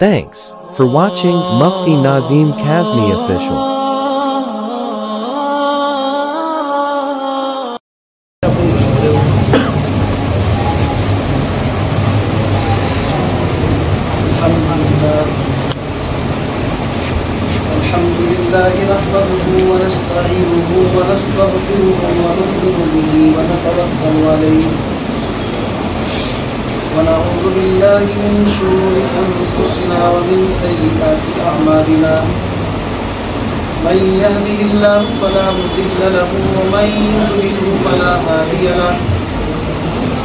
Thanks for watching Mufti Nazim Kazmi Official. نحمده ونستعينه ونستغفره ونؤمن به ونتوكل عليه ونعوذ بالله من شرور أنفسنا ومن سيئات أعمالنا من يهده الله فلا مضل له ومن يضلل فلا هادي له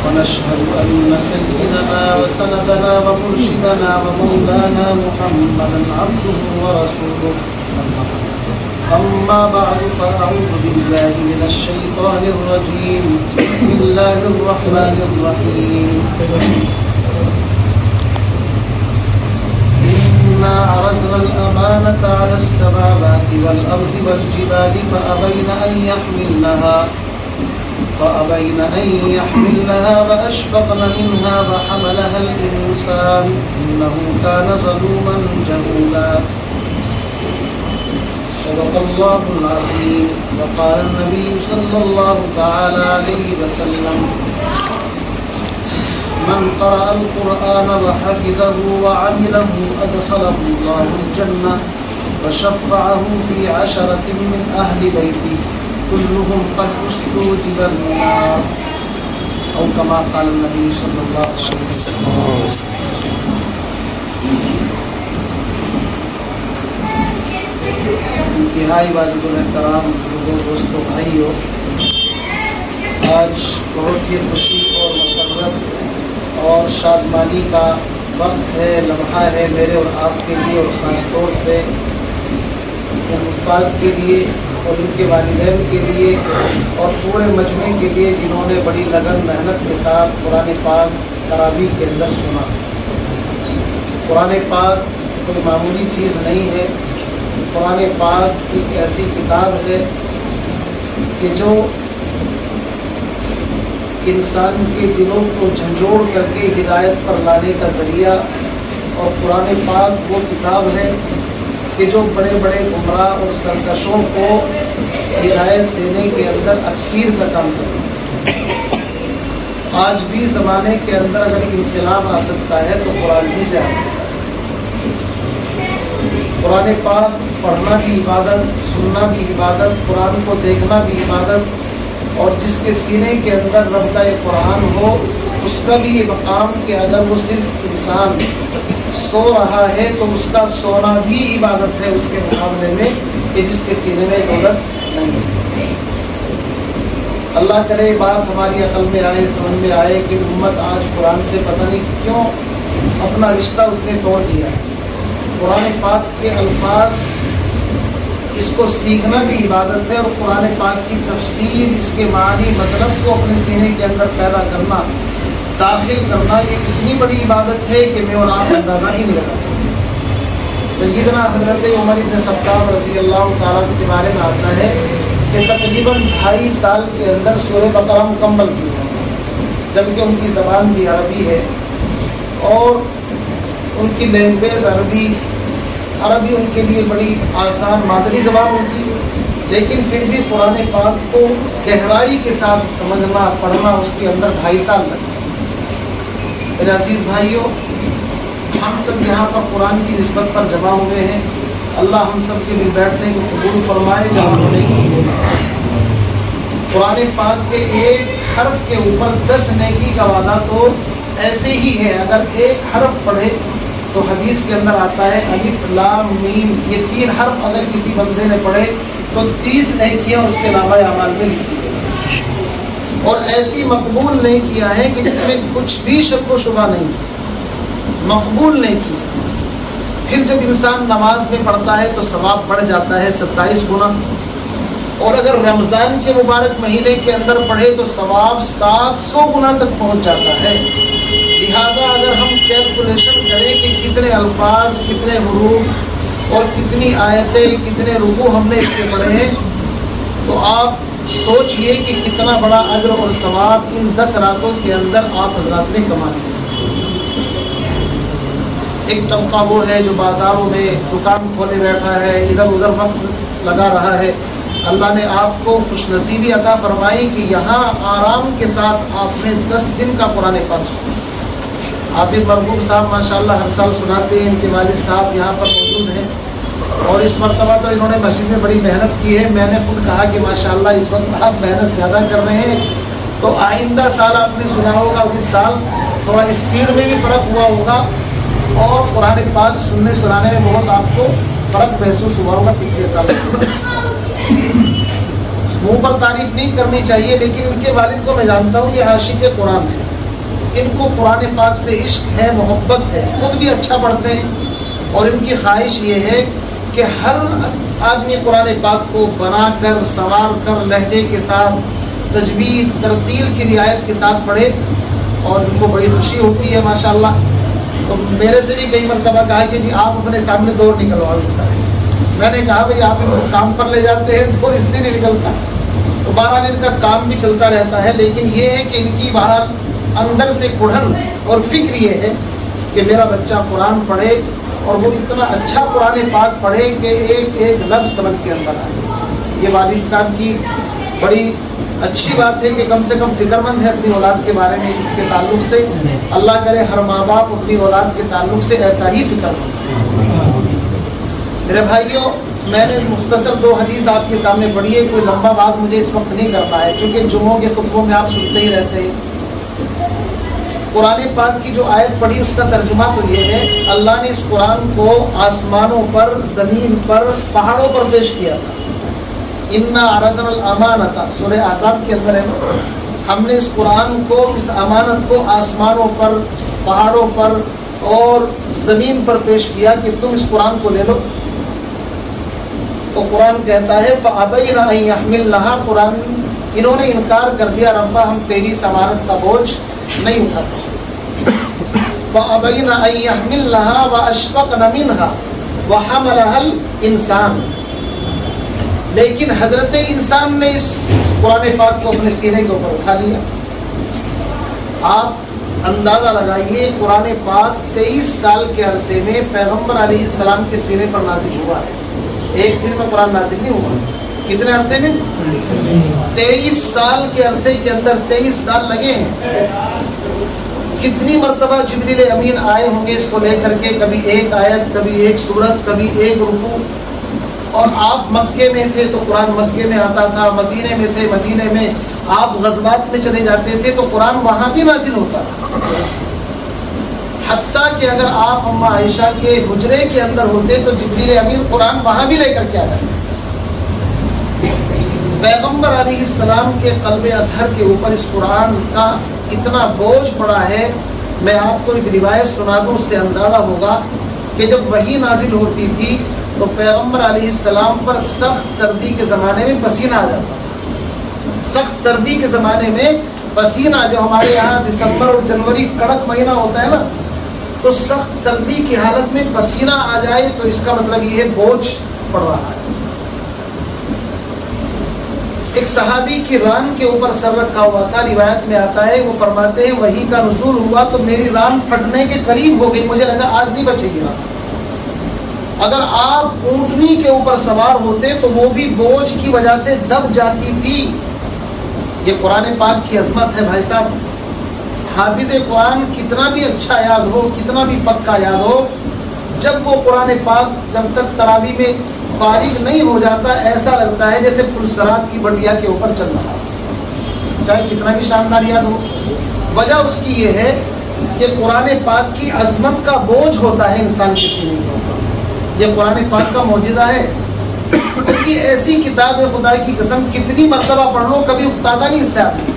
ونشهد أن سيدنا وسندنا ومرشدنا ومولانا محمدا عبده ورسوله أما بعد فأعوذ بالله من الشيطان الرجيم بسم الله الرحمن الرحيم إنا عرضنا الأمانة على السماوات والأرض والجبال فأبين أن يحملنها وأشفقن منها وحملها الإنسان إنه كان ظلوما جهولا صدق الله العظيم. وقال النبي صلى الله تعالى عليه وسلم من قرأ القرآن وحفظه وعمله أدخله الله الجنة وشفعه في 10 من أهل بيته كلهم قد استوجب النار أو كما قال النبي صلى الله عليه وسلم. انتہائی واجب الاحترام بزرگوں، دوستوں، بھائیوں، آج بہت ہی خوشی اور مسرت اور شادمانی کا وقت ہے، لمحہ ہے میرے اور آپ کے لیے، اور خاص طور سے ان حفاظ کے لیے اور ان کے والدین کے لیے اور پورے مجمع کے لیے جنہوں نے بڑی لگن محنت کے ساتھ قرآن پاک تراویح کے اندر سنا. قرآن پاک کوئی معمولی چیز نہیں ہے. قرآن پاک ایک ایسی کتاب ہے کہ جو انسان کے دلوں کو جھنجھوڑ کر کے ہدایت پر لانے کا ذریعہ، اور قرآن پاک وہ کتاب ہے کہ جو بڑے بڑے گمراہ اور سرکشوں کو ہدایت دینے کے اندر اکثیر کا کام کرتی ہے. آج بھی زمانے کے اندر اگر انقلاب آ سکتا ہے تو قرآن ہی سے آ سکتا ہے. قرآن پاک پڑھنا بھی عبادت، سننا بھی عبادت، قرآن کو دیکھنا بھی عبادت، اور جس کے سینے کے اندر ربطہ قرآن ہو اس کا بھی یہ مقام کہ اگر وہ صرف انسان سو رہا ہے تو اس کا سونا بھی عبادت ہے اس کے مقابلے میں کہ جس کے سینے میں دولت نہیں ہے. اللہ کرے بات ہماری عقل میں آئے، سمجھ میں آئے کہ امت آج قرآن سے پتہ نہیں کیوں اپنا رشتہ اس نے توڑ دیا ہے. قرآن پاک کے الفاظ، اس کو سیکھنا بھی عبادت ہے، اور قرآن پاک کی تفسیر، اس کے معنی مطلب کو اپنے سینے کے اندر پیدا کرنا، داخل کرنا، یہ اتنی بڑی عبادت ہے کہ میں اور آپ اندازہ ہی نہیں لگا سکتے. سیدنا حضرت عمر بن خطاب رضی اللہ تعالیٰ کے بارے میں آتا ہے کہ تقریباً 2.5 سال کے اندر سورہ بقرہ مکمل کی ہے، جبکہ ان کی زبان بھی عربی ہے اور ان کی لینگویج عربی ان کے لیے بڑی آسان مادری زبان ان کی، لیکن پھر بھی قرآن پاک کو گہرائی کے ساتھ سمجھنا، پڑھنا اس کے اندر 2.5 سال لگا. میرے عزیز بھائیوں، ہم سب یہاں پر قرآن کی نسبت پر جمع ہوئے ہیں. اللہ ہم سب کے لیے بیٹھنے کو قبول فرمائے، جمع ہونے کو قبول فرمائے. قرآن پاک کے ایک حرف کے اوپر 10 نیکی کا وعدہ تو ایسے ہی ہے. اگر ایک حرف پڑھے تو حدیث کے اندر آتا ہے الف لام میم، یہ 3 حرف اگر کسی بندے نے پڑھے تو 30 نیکیاں اس کے نامہ اعمال میں لکھی گئی، اور ایسی مقبول نیکیاں ہیں کہ جس میں کچھ بھی شک و شبہ نہیں، مقبول نیکی. پھر جب انسان نماز میں پڑھتا ہے تو ثواب بڑھ جاتا ہے 27 گنا، اور اگر رمضان کے مبارک مہینے کے اندر پڑھے تو ثواب 700 گنا تک پہنچ جاتا ہے. لہذا اگر ہم کیلکولیشن کریں کہ کتنے الفاظ، کتنے حروف اور کتنی آیتیں، کتنے رکوع ہم نے اس کے پڑھے ہیں، تو آپ سوچئے کہ کتنا بڑا اجر اور ثواب ان 10 راتوں کے اندر آپ حضرات نے کما لیا. ایک طبقہ وہ ہے جو بازاروں میں دکان کھولے بیٹھا ہے، ادھر ادھر وقت لگا رہا ہے۔ اللہ نے آپ کو خوش نصیبی عطا فرمائی کہ یہاں آرام کے ساتھ آپ نے 10 دن کا قرآن پاک سنا۔ حافظ مرغوب صاحب ماشاءاللہ ہر سال سناتے ہیں، ان کے والد صاحب یہاں پر موجود ہیں، اور اس مرتبہ تو انہوں نے مسجد میں بڑی محنت کی ہے۔ میں نے خود کہا کہ ماشاءاللہ اس وقت آپ محنت زیادہ کر رہے ہیں، تو آئندہ سال آپ نے سنا ہوگا، اس سال تھوڑا اسپیڈ میں بھی فرق ہوا ہوگا، اور قرآن پاک سننے سنانے میں بہت آپ کو فرق محسوس ہوا ہوگا پچھلے سال۔ منہ پر تعریف نہیں کرنی چاہیے، لیکن ان کے والد کو میں جانتا ہوں کہ عاشق قرآن ہے، ان کو قرآن پاک سے عشق ہے، محبت ہے، خود بھی اچھا پڑھتے ہیں، اور ان کی خواہش یہ ہے کہ ہر آدمی قرآن پاک کو بنا کر سنوار کر لہجے کے ساتھ تجوید ترتیل کی رعایت کے ساتھ پڑھے، اور ان کو بڑی خوشی ہوتی ہے ماشاءاللہ۔ تو میرے سے بھی کئی مرتبہ کہا کہ جی آپ اپنے سامنے دوڑ نکلوا لیتا ہے۔ میں نے کہا بھائی آپ ان کو کام پر لے جاتے ہیں تو اس لیے نہیں نکلتا، تو بہرحال ان کا کام بھی چلتا رہتا ہے، لیکن یہ ہے کہ ان کی بہرحال اندر سے کڑھن اور فکر یہ ہے کہ میرا بچہ قرآن پڑھے، اور وہ اتنا اچھا قرآن پاک پڑھے کہ ایک ایک لفظ سمجھ کے اندر آئے۔ یہ والد صاحب کی بڑی اچھی بات ہے کہ کم سے کم فکر مند ہے اپنی اولاد کے بارے میں، اس کے تعلق سے اللہ کرے ہر ماں باپ اپنی اولاد کے تعلق سے ایسا ہی فکر مند۔ میرے بھائیوں، میں نے مختصر 2 حدیث آپ کے سامنے پڑھی ہے، کوئی لمبا باز مجھے اس وقت نہیں کرنا ہے، چونکہ جمعوں کے خطبوں میں آپ سنتے ہی رہتے ہیں۔ قرآن پاک کی جو آیت پڑھی اس کا ترجمہ تو یہ ہے، اللہ نے اس قرآن کو آسمانوں پر، زمین پر، پہاڑوں پر پیش کیا تھا۔ اِنَّا عَرَضْنَا الْأَمَانَةَ سورہ احزاب کے اندر ہے، ہم نے اس قرآن کو، اس امانت کو آسمانوں پر، پہاڑوں پر اور زمین پر پیش کیا کہ تم اس قرآن کو لے لو۔ تو قرآن کہتا ہے فَأَبَيْنَ أَن يَحْمِلْنَهَا، قرآن انہوں نے انکار کر دیا، ربا ہم تیری اس امانت کا بوجھ نہیں اٹھا سکتے۔ فَأَبَيْنَ أَن يَحْمِلْنَهَا وَأَشْفَقْنَ مِنْهَا وَحَمَلَهَا الْإِنسَانُ، لیکن حضرت انسان نے اس قرآن پاک کو اپنے سینے کے اوپر اٹھا لیا۔ آپ اندازہ لگائیے، قرآن پاک 23 سال کے عرصے میں پیغمبر علیہ السلام کے سینے پر نازل ہوا ہے۔ ایک دن میں قرآن نازل نہیں ہوا، کتنے عرصے میں؟ 23 سال کے عرصے کے اندر 23 سال لگے ہیں۔ کتنی مرتبہ جبریل امین آئے ہوں گے اس کو لے کر کے، کبھی ایک آیت، کبھی ایک سورت، کبھی ایک رکوع، اور آپ مکے میں تھے تو قرآن مکے میں آتا تھا، مدینے میں تھے، مدینے میں آپ غزوات میں چلے جاتے تھے تو قرآن وہاں بھی نازل ہوتا تھا۔ حتیٰ کہ اگر آپ اماں عائشہ کے حجرے کے اندر ہوتے تو جبریل امین قرآن وہاں بھی لے کر کے آ جاتے۔ پیغمبر علیہ السلام کے قلب اطہر کے اوپر اس قرآن کا اتنا بوجھ پڑا ہے، میں آپ کو ایک روایت سنا دوں، اس سے اندازہ ہوگا کہ جب وحی نازل ہوتی تھی تو پیغمبر علیہ السلام پر سخت سردی کے زمانے میں پسینہ آ جاتا۔ سخت سردی کے زمانے میں پسینہ، جو ہمارے یہاں دسمبر اور جنوری کڑک مہینہ ہوتا ہے نا، تو سخت سردی کی حالت میں پسینہ آ جائے تو اس کا مطلب یہ بوجھ پڑ رہا ہے۔ ایک صحابی کی ران کے اوپر سر رکھا ہوا تھا، روایت میں آتا ہے، وہ فرماتے ہیں وحی کا نزول ہوا تو میری ران پھٹنے کے قریب ہو گئی، مجھے لگا آج نہیں بچے گی ران۔ اگر آپ اونٹنی کے اوپر سوار ہوتے تو وہ بھی بوجھ کی وجہ سے دب جاتی تھی۔ یہ قرآن پاک کی عظمت ہے بھائی صاحب۔ حافظ قرآن کتنا بھی اچھا یاد ہو، کتنا بھی پکا یاد ہو، جب وہ قرآن پاک جب تک تراویح میں فارغ نہیں ہو جاتا، ایسا لگتا ہے جیسے پلسرات کی بٹیا کے اوپر چل رہا، چاہے کتنا بھی شاندار یاد ہو۔ وجہ اس کی یہ ہے کہ قرآن پاک کی عظمت کا بوجھ ہوتا ہے انسان کے سینے کے اوپر۔ یہ قرآن پاک کا معجزہ ہے، کیونکہ ایسی کتاب ہے خدا کی قسم، کتنی مرتبہ پڑھ لو کبھی اکتاتا نہیں اس سے آدمی۔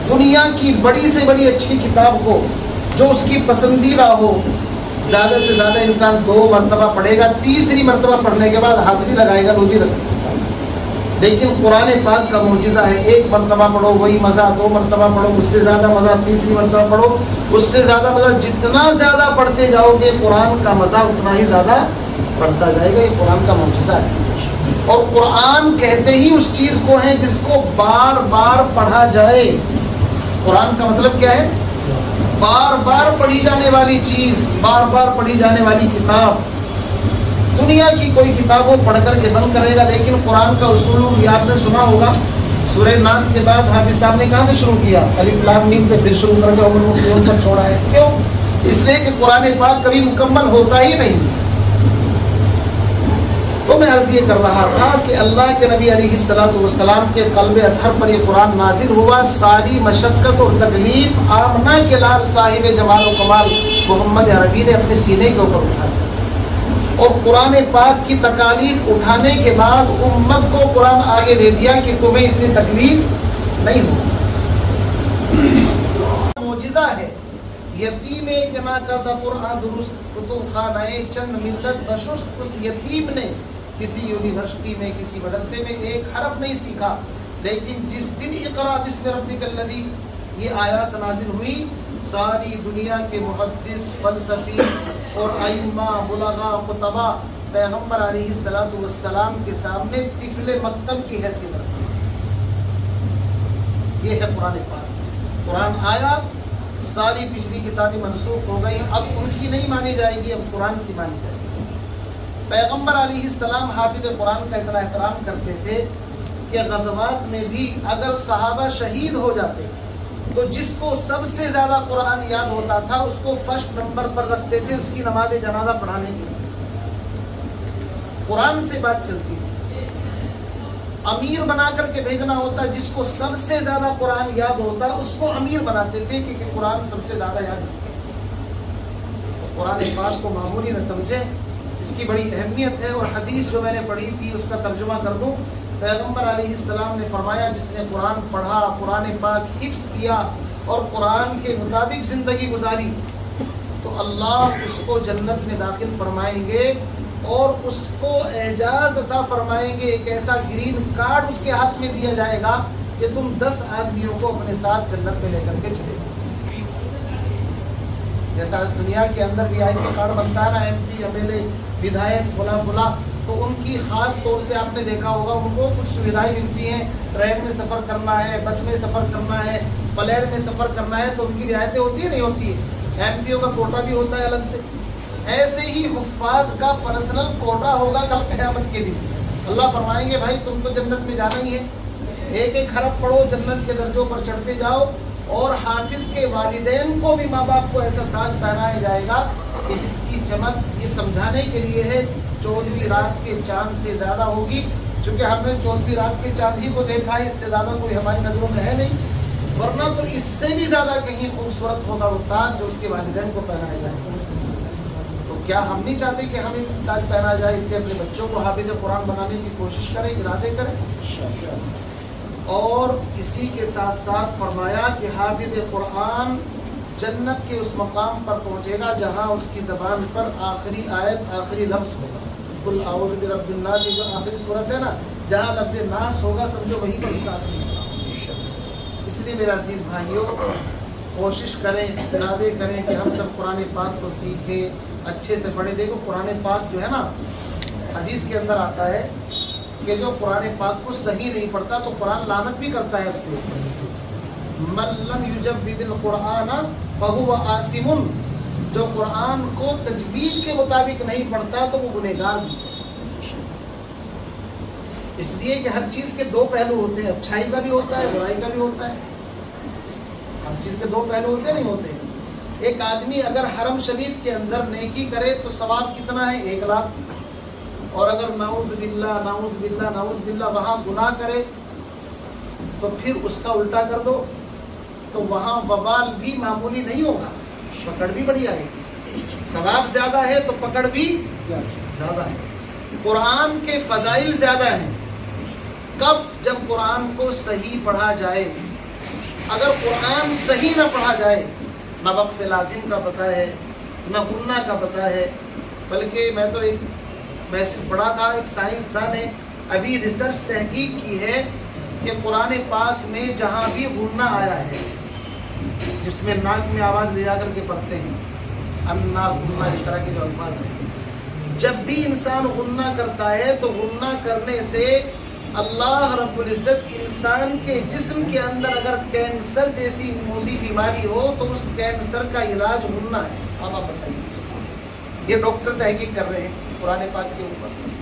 دنیا کی بڑی سے بڑی اچھی کتاب کو جو اس کی پسندیدہ ہو، زیادہ سے زیادہ انسان 2 مرتبہ پڑھے گا، تیسری مرتبہ پڑھنے کے بعد حاضری لگائے گا، روزی رکھے گا۔ لیکن قرآن پاک کا معجزہ ہے، 1 مرتبہ پڑھو وہی مزہ، 2 مرتبہ پڑھو اس سے زیادہ مزہ، تیسری مرتبہ پڑھو اس سے زیادہ مزہ، جتنا زیادہ پڑھتے جاؤ گے قرآن کا مزہ اتنا ہی زیادہ بڑھتا جائے گا۔ یہ قرآن کا معجزہ ہے، اور قرآن کہتے ہی اس چیز کو ہے جس کو بار بار پڑھا جائے۔ قرآن کا مطلب کیا ہے؟ بار بار پڑھی جانے والی چیز، بار بار پڑھی جانے والی کتاب، دنیا کی کوئی کتاب وہ پڑھ کر کے بند کرے گا، لیکن قرآن کا اصول بھی آپ نے سنا ہوگا۔ سورہ ناس کے بعد حافظ صاحب نے کہاں سے شروع کیا؟ الف لام میم سے، پھر شروع کر کے ام المؤمنون پر چھوڑا ہے۔ کیوں؟ اس لیے کہ قرآن پاک کبھی مکمل ہوتا ہی نہیں۔ تو میں عرض یہ کر رہا تھا کہ اللہ کے نبی علیہ الصلوۃ والسلام کے قلب اطہر پر یہ قرآن نازل ہوا، ساری مشقت اور تکلیف آمنہ کے لال صاحب جمال و کمال محمد عربی نے اپنے سینے کے اوپر اٹھایا، اور قرآن پاک کی تکالیف اٹھانے کے بعد امت کو قرآن آگے دے دیا کہ تمہیں اتنی تکلیف نہیں ہو۔ معجزہ ہے، یتیم کے نا کا قرآن درست کتب خانہ چند ملت بشست، اس یتیم نے کسی یونیورسٹی میں کسی مدرسے میں ایک حرف نہیں سیکھا، لیکن جس دن اقرا بسم ربک الذی یہ آیات نازل ہوئی، ساری دنیا کے محدث، فلسفی اور ائمہ، بلغاء، خطباء پیغمبر علیہ الصلوۃ والسلام کے سامنے طفل مکتب کی حیثیت رکھتے۔ یہ ہے قرآن پاک۔ قرآن آیا، ساری پچھلی کتابیں منسوخ ہو گئی، اب ان کی نہیں مانی جائے گی، اب قرآن کی مانی جائے گی۔ پیغمبر علیہ السلام حافظ قرآن کا اتنا احترام کرتے تھے کہ غزوات میں بھی اگر صحابہ شہید ہو جاتے تو جس کو سب سے زیادہ قرآن یاد ہوتا تھا اس کو فرسٹ نمبر پر رکھتے تھے، اس کی نماز جنازہ پڑھانے کے لیے۔ قرآن سے بات چلتی تھی۔ امیر بنا کر کے بھیجنا ہوتا، جس کو سب سے زیادہ قرآن یاد ہوتا اس کو امیر بناتے تھے، کیونکہ قرآن سب سے زیادہ یاد اس کے۔ قرآن پاک کو معمولی نہ سمجھیں، اس کی بڑی اہمیت ہے۔ اور حدیث جو میں نے پڑھی تھی اس کا ترجمہ کر دوں۔ پیغمبر علیہ السلام نے فرمایا، جس نے قرآن پڑھا، قرآن پاک حفظ کیا اور قرآن کے مطابق زندگی گزاری، تو اللہ اس کو جنت میں داخل فرمائیں گے اور اس کو اعزاز عطا فرمائیں گے۔ ایک ایسا گرین کارڈ اس کے ہاتھ میں دیا جائے گا کہ تم 10 آدمیوں کو اپنے ساتھ جنت میں لے کر کے چلے گا۔ جیسا آج دنیا کے اندر بھی آئی کارڈ بنتا ہے نا، M P, M L A, ودھایک، فلاں فلاں، تو ان کی خاص طور سے آپ نے دیکھا ہوگا ان کو کچھ سویدھائیں ملتی ہیں، ٹرین میں سفر کرنا ہے، بس میں سفر کرنا ہے، پلین میں سفر کرنا ہے، تو ان کی رعایتیں ہوتی ہے نہیں ہوتی ہے؟ ایم پی او کا کوٹا بھی ہوتا ہے الگ سے۔ ایسے ہی حفاظ کا پرسنل کوٹا ہوگا کل قیامت کے دن۔ اللہ فرمائیں گے بھائی تم تو جنت میں جانا ہی ہے، ایک ایک حرف پڑھو، جنت کے درجوں پر چڑھتے جاؤ۔ اور حافظ کے والدین کو بھی ماں باپ کو ایسا تاج پہنایا جائے گا کہ جس کی چمک یہ سمجھانے کے لیے ہے 14ویں رات کے چاند سے زیادہ ہوگی، چونکہ ہم نے 14ویں رات کے چاند ہی کو دیکھا ہے، اس سے زیادہ کوئی ہماری نظروں میں ہے نہیں، ورنہ تو اس سے بھی زیادہ کہیں خوبصورت ہوگا وہ تاج جو اس کے والدین کو پہنایا جائے گا۔ تو کیا ہم نہیں چاہتے کہ ہمیں تاج پہنا جائے؟ اس لیے اپنے بچوں کو حافظ قرآن بنانے کی کوشش کریں، ارادے کریں۔ اور اسی کے ساتھ ساتھ فرمایا کہ حافظ قرآن جنت کے اس مقام پر پہنچے گا جہاں اس کی زبان پر آخری آیت، آخری لفظ ہوگا۔ قل اعوذ برب الناس، جو آخری صورت ہے نا، جہاں لفظ ناس ہوگا سمجھو وہیں پر اس کا آخری مقام۔ اس لیے میرے عزیز بھائیوں، کوشش کریں، ارادے کریں کہ ہم سب قرآن پاک کو سیکھیں، اچھے سے پڑھیں۔ دیکھو قرآن پاک جو ہے نا، حدیث کے اندر آتا ہے کہ جو قرآن پاک کو صحیح نہیں پڑھتا تو قرآن لعنت بھی کرتا ہے اس کے اوپر۔ من لم یجود القرآن فہو آثم، جو قرآن کو تجوید کے مطابق نہیں پڑھتا تو وہ گنہگار بھی ہے۔ اس لیے کہ ہر چیز کے دو پہلو ہوتے ہیں، اچھائی کا بھی ہوتا ہے، برائی کا بھی ہوتا ہے۔ ہر چیز کے دو پہلو ہوتے نہیں ہوتے۔ ایک آدمی اگر حرم شریف کے اندر نیکی کرے تو ثواب کتنا ہے؟ 1 لاکھ، اور اگر نعوذ باللہ نعوذ باللہ نعوذ باللہ وہاں گناہ کرے تو پھر اس کا الٹا کر دو تو وہاں وبال بھی معمولی نہیں ہوگا، پکڑ بھی بڑی آئے گی۔ ثواب زیادہ ہے تو پکڑ بھی زیادہ ہے۔ قرآن کے فضائل زیادہ ہیں کب؟ جب قرآن کو صحیح پڑھا جائے۔ اگر قرآن صحیح نہ پڑھا جائے، نہ وقف لازم کا پتہ ہے، نہ غنہ کا پتہ ہے، بلکہ میں تو ایک میسج پڑھا تھا، ایک سائنسدان نے ابھی ریسرچ تحقیق کی ہے کہ قرآن پاک میں جہاں بھی غنہ آیا ہے، جس میں ناک میں آواز لے جا کر کے پڑھتے ہیں، انا غنہ، اس طرح کے جو الفاظ ہیں، جب بھی انسان غنہ کرتا ہے تو غنہ کرنے سے اللہ رب العزت انسان کے جسم کے اندر اگر کینسر جیسی موذی بیماری ہو تو اس کینسر کا علاج منا ہے. اب آپ بتائیے، یہ ڈاکٹر تحقیق کر رہے ہیں قرآن پاک کے اوپر.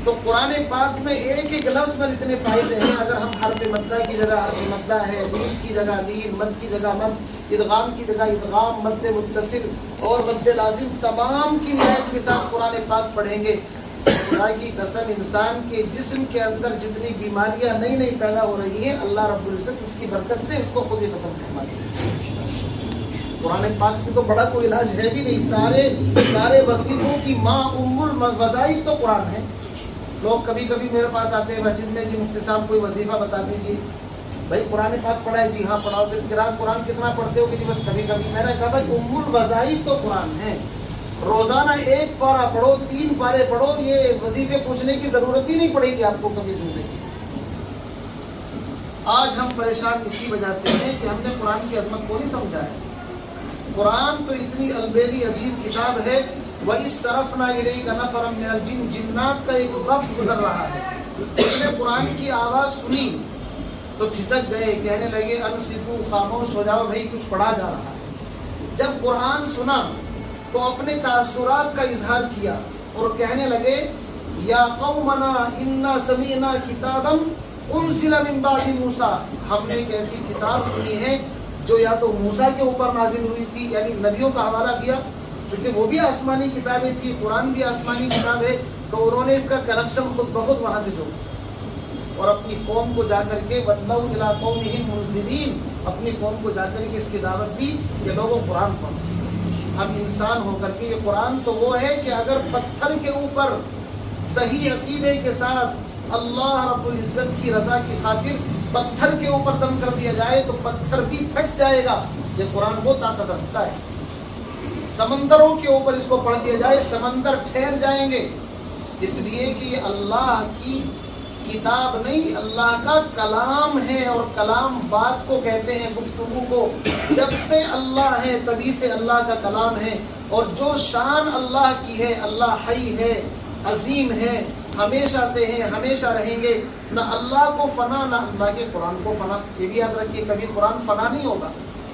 تو قرآن پاک میں ایک ایک لفظ پر اتنے فائدے ہیں. اگر ہم حرف مدہ کی جگہ حرف مدہ ہے، لین کی جگہ لین، مد کی جگہ مد، ادغام کی جگہ ادغام، مد متصل اور مد لازم تمام کی رعایت کے ساتھ قرآن پاک پڑھیں گے. خدا کی قسم انسان کے جسم کے اندر جتنی بیماریاں نئی نئی پیدا ہو رہی ہیں اللہ رب العزت اس کی برکت سے اس کو خود ہی ختم فرما دے. قرآن پاک سے تو بڑا کوئی علاج ہے بھی نہیں. سارے وظیفوں کی ماں ام الوظائف تو قرآن ہے. لوگ کبھی کبھی میرے پاس آتے ہیں مسجد میں، جی مفتی صاحب کوئی وظیفہ بتا دیجیے. بھائی قرآن پاک پڑھا ہے؟ جی ہاں پڑھاؤ. قرآن کتنا پڑھتے ہو؟ کہ جی بس کبھی کبھی. میں نے کہا بھائی ام الوظائف تو قرآن ہے. روزانہ 1 پارہ پڑھو، 3 پارے پڑھو، یہ وظیفے پوچھنے کی ضرورت ہی نہیں پڑے گی آپ کو کبھی زندگی. آج ہم پریشان اسی وجہ سے ہیں کہ ہم نے قرآن کی عظمت کو نہیں سمجھا ہے. قرآن تو اتنی البیلی عجیب کتاب ہے. وَإِذْ صَرَفْنَا إِلَيْكَ نَفَرًا مِنَ الْجِنِّ، جنات کا ایک وفد گزر رہا ہے. اس نے قرآن کی آواز سنی تو ٹھٹک گئے، کہنے لگے انصتوا، خاموش ہو جاؤ بھائی کچھ پڑھا جا رہا ہے. جب قرآن سنا تو اپنے تاثرات کا اظہار کیا اور کہنے لگے یا قومنا انا سمعنا کتابا انزل من بعد موسیٰ، ہم نے ایک ایسی کتاب سنی ہے جو یا تو موسیٰ کے اوپر نازل ہوئی تھی، یعنی نبیوں کا حوالہ دیا چونکہ وہ بھی آسمانی کتابیں تھی، قرآن بھی آسمانی کتاب ہے، تو انہوں نے اس کا کنیکشن خود بخود وہاں سے جوڑا اور اپنی قوم کو جا کر کے وَلَّوْا إِلَىٰ قَوْمِهِمْ مُنذِرِينَ، اپنی قوم کو جا کر کے اس کی دعوت دی کہ لوگوں قرآن پڑھو. ہم انسان ہو کر کے یہ قرآن تو وہ ہے کہ اگر پتھر کے اوپر صحیح عقیدے کے ساتھ اللہ رب العزت کی رضا کی خاطر پتھر کے اوپر دم کر دیا جائے تو پتھر بھی پھٹ جائے گا. یہ قرآن وہ طاقت رکھتا ہے. سمندروں کے اوپر اس کو پڑھ دیا جائے سمندر ٹھہر جائیں گے، اس لیے کہ یہ اللہ کی کتاب نہیں، اللہ کا کلام ہے. اور کلام بات کو کہتے ہیں، گفتگو کو. جب سے اللہ ہے تبھی سے اللہ کا کلام ہے. اور جو شان اللہ کی ہے، اللہ حی ہے، عظیم ہے، ہمیشہ سے ہے، ہمیشہ رہیں گے. نہ اللہ کو فنا نہ اللہ کے قرآن کو فنا. یہ بھی یاد رکھیے کبھی قرآن فنا نہیں ہوگا.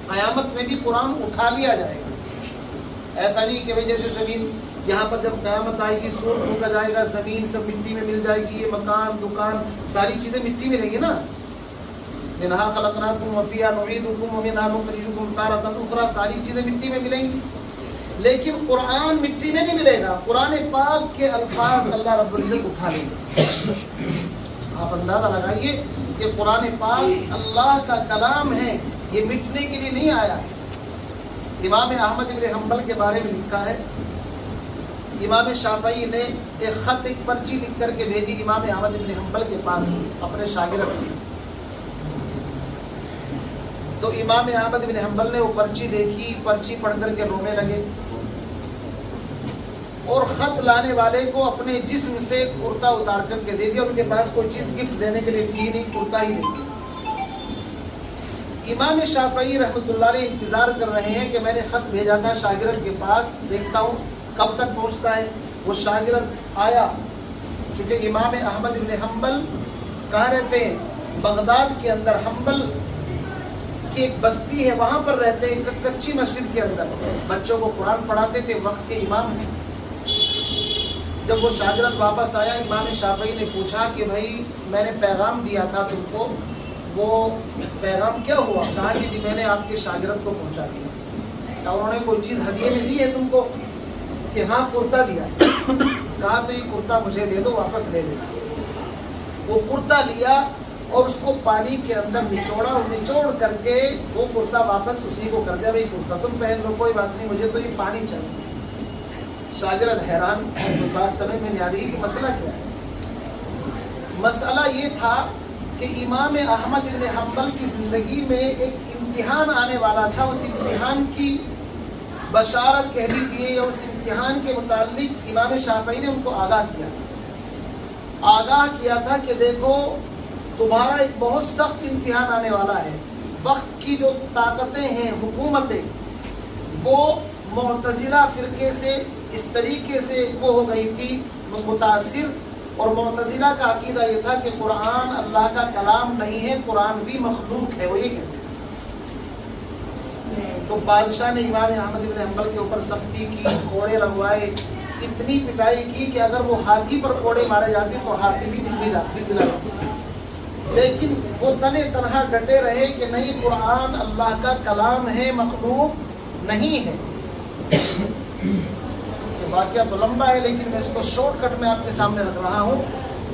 قیامت میں بھی قرآن اٹھا لیا جائے گا. ایسا نہیں کہ بھائی جیسے زمین یہاں پر جب قیامت آئے گی سور پھونکا جائے گا، زمین سب مٹی میں مل جائے گی، یہ مکان دکان ساری چیزیں مٹی میں رہیں گی نا. منہا خلقناکم وفیہا نعیدکم ومنہا نخرجکم تارۃ اخری، ساری چیزیں مٹی میں ملیں گی. لیکن قرآن مٹی میں نہیں ملے گا. قرآن پاک کے الفاظ اللہ رب العزت اٹھا لیں گے. آپ اندازہ لگائیے کہ قرآن پاک اللہ کا کلام ہے، یہ مٹنے کے لیے نہیں آیا. امام احمد بن حنبل کے بارے میں لکھا ہے، امام شافعی نے ایک خط، ایک پرچی لکھ کر کے بھیجی امام احمد بن حنبل کے پاس اپنے شاگرد کی. تو امام احمد بن حنبل نے وہ پرچی دیکھی، پرچی پڑھ کر کے رونے لگے اور خط لانے والے کو اپنے جسم سے کرتا اتار کر کے دے دیا. ان کے پاس کوئی چیز گفٹ دینے کے لیے تھی نہیں، کرتا ہی دے دیا. امام شافعی رحمۃ اللہ علیہ انتظار کر رہے ہیں کہ میں نے خط بھیجا تھا شاگرد کے پاس، دیکھتا ہوں کب تک پہنچتا ہے. وہ شاگرد آیا. چونکہ امام احمد بن حنبل کہاں رہتے ہیں؟ بغداد کے اندر حنبل کی ایک بستی ہے، وہاں پر رہتے ہیں، کچی مسجد کے اندر. بچوں کو قرآن پڑھاتے تھے، وقت کے امام ہیں. جب وہ شاگرد واپس آیا، امام شافعی نے پوچھا کہ بھائی میں نے پیغام دیا تھا تم کو، وہ پیغام کیا ہوا؟ کہا کہ جی میں نے آپ کے شاگرد کو پہنچا دیا. کیا انہوں نے کوئی چیز ہدیے میں دی ہے تم کو؟ کہ ہاں کرتا دیا. کہا تو یہ کرتا مجھے دے دو، واپس لے لے. وہ کرتا لیا اور اس کو پانی کے اندر نچوڑا اور نچوڑ کر کے وہ کرتا واپس اسی کو کر دیا. بھائی کرتا تم پہن لو، کوئی بات نہیں، مجھے تو یہ پانی چاہیے. شاگرد حیران، بات سمجھ میں نہیں آ رہی کہ مسئلہ کیا ہے. مسئلہ یہ تھا کہ امام احمد بن حنبل کی زندگی میں ایک امتحان آنے والا تھا. اس امتحان کی بشارت کہہ لیجیے یا اس امتحان کے متعلق امام شافعی نے ان کو آگاہ کیا تھا کہ دیکھو تمہارا ایک بہت سخت امتحان آنے والا ہے. وقت کی جو طاقتیں ہیں، حکومتیں، وہ معتزلہ فرقے سے اس طریقے سے وہ ہو گئی تھی متاثر اور معتزلہ کا عقیدہ یہ تھا کہ قرآن اللہ کا کلام نہیں ہے، قرآن بھی مخلوق ہے، وہ یہ کہتے ہیں۔ تو بادشاہ نے امام احمد بن حنبل کے اوپر سختی کی، کوڑے لگوائے، اتنی پٹائی کی کہ اگر وہ ہاتھی پر کوڑے مارے جاتے تو ہاتھی بھی نکل جاتی، لیکن وہ تنے تنہا ڈٹے رہے کہ نہیں، قرآن اللہ کا کلام ہے، مخلوق نہیں ہے۔ واقعہ تو لمبا ہے لیکن میں اس کو شارٹ کٹ میں آپ کے سامنے رکھ رہا ہوں۔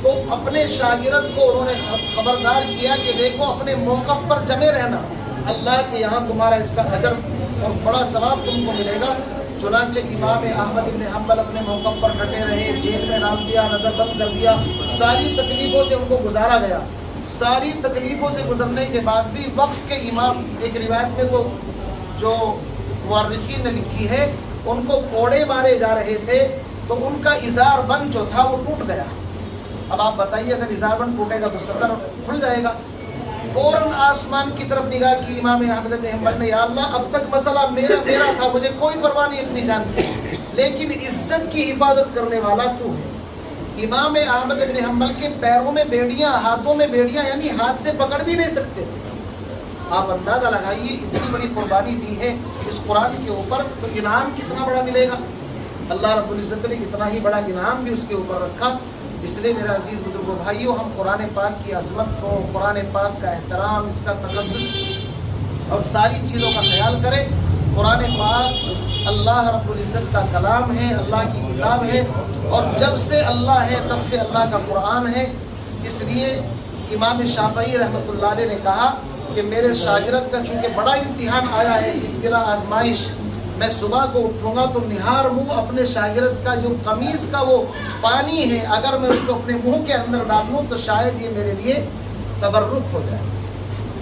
تو اپنے شاگرد کو انہوں نے خبردار کیا کہ دیکھو اپنے موقف پر جمے رہنا، اللہ کے یہاں تمہارا اس کا اجر اور بڑا ثواب تم کو ملے گا۔ چنانچہ امام احمد بن حنبل اپنے موقف پر ڈٹے رہے، جیل میں ڈال دیا، نظر بند کر دیا، ساری تکلیفوں سے ان کو گزارا گیا۔ ساری تکلیفوں سے گزرنے کے بعد بھی وقت کے امام، ایک روایت میں تو جو مورخین نے لکھی ہے، ان کو کوڑے مارے جا رہے تھے تو ان کا ازار بند جو تھا وہ ٹوٹ گیا۔ اب آپ بتائیے اگر ازار بند ٹوٹے گا تو سطر کھل جائے گا۔ فوراً آسمان کی طرف نگاہ کی امام احمد بن حنبل نے، یا اللہ اب تک مسئلہ میرا تھا، مجھے کوئی پرواہ نہیں اپنی جان کی، لیکن عزت کی حفاظت کرنے والا تو ہے۔ امام احمد بن حنبل کے پیروں میں بیڑیاں، ہاتھوں میں بیڑیاں، یعنی ہاتھ سے پکڑ بھی نہیں سکتے تھے۔ آپ اندازہ لگائیے اتنی بڑی قربانی دی ہے اس قرآن کے اوپر، تو انعام کتنا بڑا ملے گا۔ اللہ رب العزت نے اتنا ہی بڑا انعام بھی اس کے اوپر رکھا۔ اس لیے میرے عزیز بزرگوں بھائیوں، ہم قرآن پاک کی عظمت کو، قرآن پاک کا احترام، اس کا تقدس اور ساری چیزوں کا خیال کریں۔ قرآن پاک اللہ رب العزت کا کلام ہے، اللہ کی کتاب ہے، اور جب سے اللہ ہے تب سے اللہ کا قرآن ہے۔ اس لیے امام شافعی رحمۃ اللہ علیہ نے کہا کہ میرے شاگرد کا چونکہ بڑا امتحان آیا ہے، ابتلا، آزمائش، میں صبح کو اٹھوں گا تو نہار منہ اپنے شاگرد کا جو قمیص کا وہ پانی ہے، اگر میں اس کو اپنے منہ کے اندر ڈال لوں تو شاید یہ میرے لیے تبرک ہو جائے۔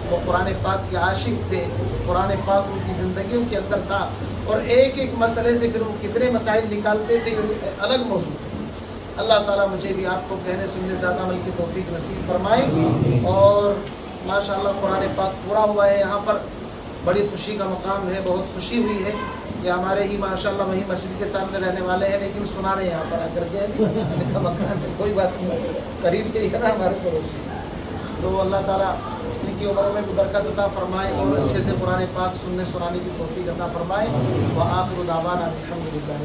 وہ قرآن پاک کے عاشق تھے، قرآن پاک ان کی زندگیوں کے اندر تھا، اور ایک ایک مسئلے سے پھر وہ کتنے مسائل نکالتے تھے، الگ موضوع ہے۔ اللہ تعالیٰ مجھے بھی آپ کو کہنے سننے سے زیادہ عمل کی توفیق نصیب فرمائے۔ اور ماشاءاللہ قرآن پاک پورا ہوا ہے، یہاں پر بڑی خوشی کا مقام ہے، بہت خوشی ہوئی ہے کہ ہمارے ہی ماشاءاللہ وہی مسجد کے سامنے رہنے والے ہیں، لیکن سنا رہے یہاں پر آ کر کے مکان ہے، کوئی بات نہیں، قریب کے ہی ہے نا ہمارے پڑوسی۔ تو اللہ تعالیٰ ان کی عمروں میں برکت عطا فرمائے اور اچھے سے قرآن پاک سننے سنانے کی توفیق عطا فرمائے۔ وآخر دعوانا الحمدللہ۔